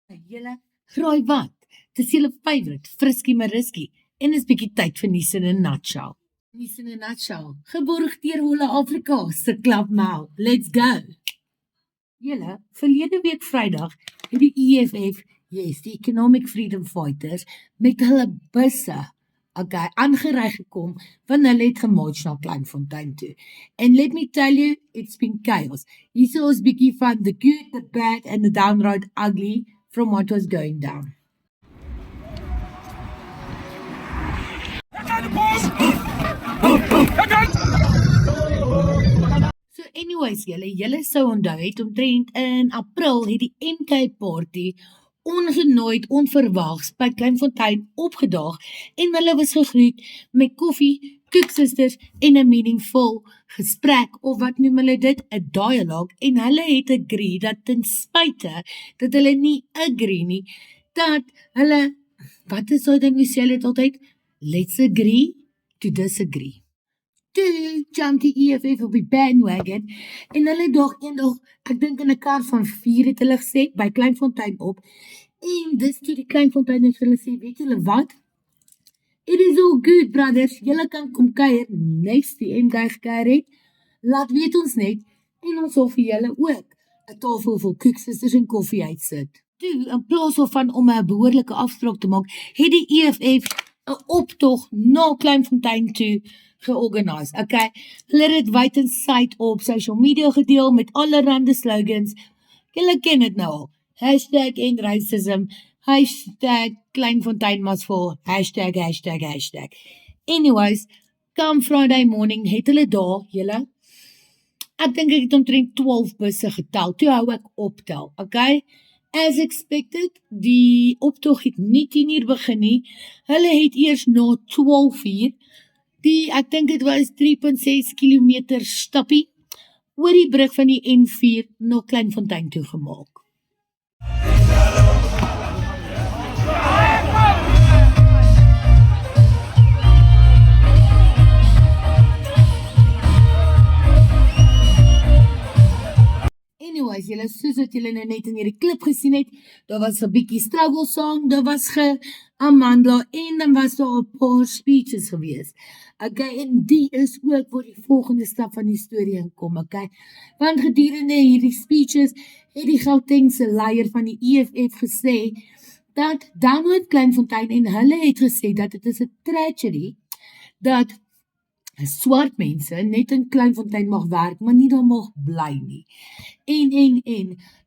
Julle, raai wat? Dis julle favourite, Friskie Mariski. En is bietjie tyd vir nuus in 'n nutshell. Nuus in 'n nutshell. Geborg deur Holle Afrika se klapmel. Let's go. Julle, verlede week Vrydag het die EFF, yes, die Economic Freedom Fighters, met hulle busse, okay, aangery gekom, want hulle het gemarch na Kleinfontein toe. And let me tell you, it's been chaos. Hier is bietjie van the good, the bad, and the downright ugly from what was going down. So anyways, julle sou onthou het omtrent in April het die MK party ongenooi, onverwags by Kleinfontein opgedaag en hulle was gegroet met koffie, koeksisters en 'n meaningful gesprek, of wat noem hulle dit, 'n dialoog, en hulle het agree dat ten spyte dat hulle nie agree nie, dat hulle, wat is daai ding, sê hulle altyd, let's agree to disagree. Toe jump die EFF op die bandwagon en hulle dag eendag, ek dink in 'n kar van 4 het hulle gesê, by Kleinfontein op, en dis toe die Kleinfonteiners hulle sê, weet julle wat? It is all good, brothers, julle kan kom kuier, niks die MK gekuier het, laat weet ons net, en ons sal vir julle ook 'n tafel vol koeksisters en koffie uitsit. Toe, in plaas van om 'n behoorlike afspraak te maak, het die EFF 'n optog na Kleinfontein toe georganiseer, okay? Hulle het dit wyd en suid op social media gedeel met allerlei slogans. Julle ken dit nou al. #EndRacism, #Kleinfontein must fall, #. Anyways, come Friday morning het hulle daar, julle, ek dink ek het omtrent 12 busse getel, toe hou ek optel, okay? As expected, die optog het nie 10:00 begin nie, hulle het eers na 12:00, ek dink het was 3.6 kilometer stappie, oor die brug van die N4 na Kleinfontein toe gemaak. Anyways, julle, soos wat julle nou net in hierdie klip gesien het, daar was 'n bietjie struggle song, daar was Amandla, en dan was daar 'n paar speeches gewees. Okay, en die is ook waar die volgende stap van die storie inkom, okay? Want gedurende hierdie speeches het die Gautengse leier van die EFF gesê dat Downward Kleinfontein, en hulle het gesê dat dit is 'n tragedy dat swart mense net in Kleinfontein mag werk, maar nie daar mag bly nie. En,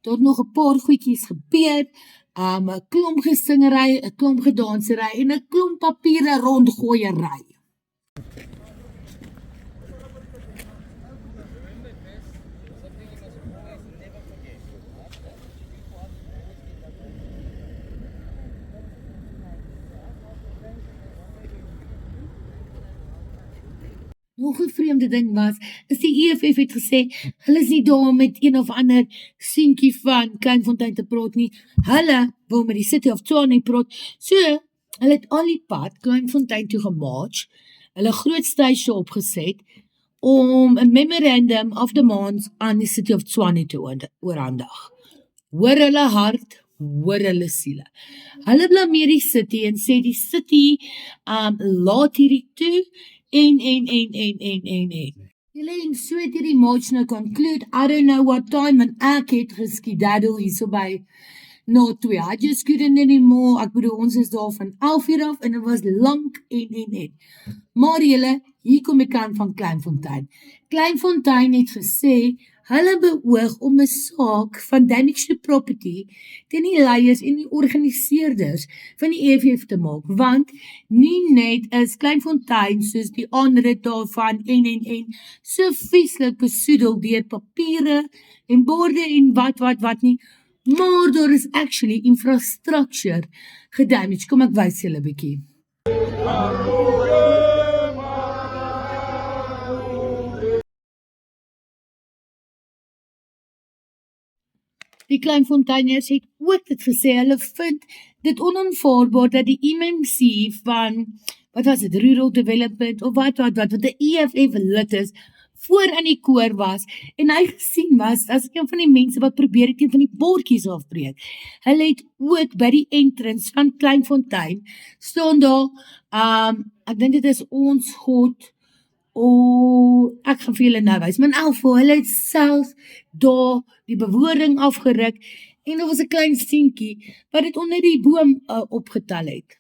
daar het nog 'n paar goedjies gebeur, 'n klomp gesingery, 'n klomp gedansery, en 'n klomp papiere rondgooiery. Nog 'n vreemde ding was, is die EFF het gesê, hulle is nie daar met een of ander seentjie van Kleinfontein te praat nie, hulle wil met die City of Tshwane praat, so, hulle het al die pad Kleinfontein toe gemarch, hulle groot stage opgeset, om 'n memorandum of demands aan die City of Tshwane te oorhandig. Hoor hulle hart, hoor hulle siele. Hulle blameer die city en sê die city laat hierdie toe, en. Julle, en so het hierdie march nou conclude, I don't know what time, en ek het geskidaddel hier so by na 2. I just couldn't anymore, ek bedoel, ons is daar van 11:00 af, en het was lang, en. Maar julle, hier kom die kant van Kleinfontein. Kleinfontein het gesê, hulle beoog om 'n saak van damage to property teen die leiers en die organiseerders van die EFF te maak, want nie net is Kleinfontein soos die aanrit daarvan en so vieslik besoedel deur papiere en borde en wat nie, maar daar is actually infrastructure gedamage. Kom ek wys julle 'n bietjie. Die Kleinfonteiners het ook dit gesê, hulle vind dit onaanvaarbaar dat die MMC van, wat was dit, Rural Development, of wat die EFF lid is, voor aan die koor was en hy gesien was as een van die mense wat probeer het een van die bordjies afbreek. Hulle het ook by die entrance van Kleinfontein staan daar, ek dink dit is ons God, ek gaan vir julle nou wys, maar in elk geval, hulle het self daar die bewoording afgeruk en daar was 'n klein seentjie wat dit onder die boom opgetel het.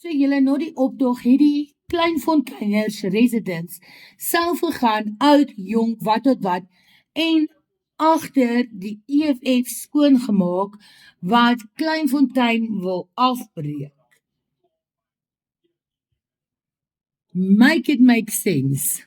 So julle na die optog het die Kleinfonteiners residents self gegaan, oud, jonk, wat tot wat, en agter die EFF skoongemaak wat Kleinfontein wil afbreek. Make it make sense.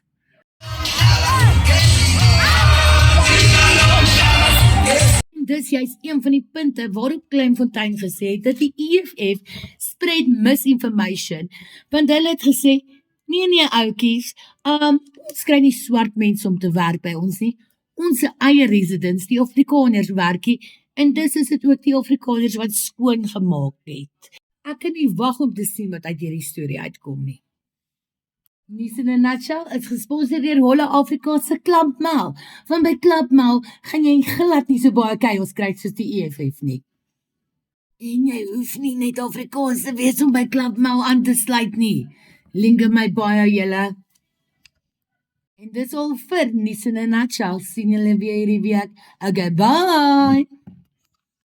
Dis juist een van die punte waarop Kleinfontein gesê het, dat die EFF spread misinformation, want hulle het gesê, nee oukies, ons kry nie swart mense om te werk by ons nie, ons eie residents, die Afrikaners werkie, en dis is het ook die Afrikaners wat skoon gemaak het. Ek kan nie wag om te sien wat uit hierdie storie uitkom nie. Nies in 'n nutshell is gesponsor deur Holle Afrikaanse Klampmel. Van by Klampmel gaan jy glad nie so baie chaos kry soos die EFF nie. En jy hoef nie net Afrikaans te wees om by Klampmel aan te sluit nie. Linke my baie julle. En dis al vir Nies in 'n nutshell. Sien julle weer hierdie week. Okay, bye!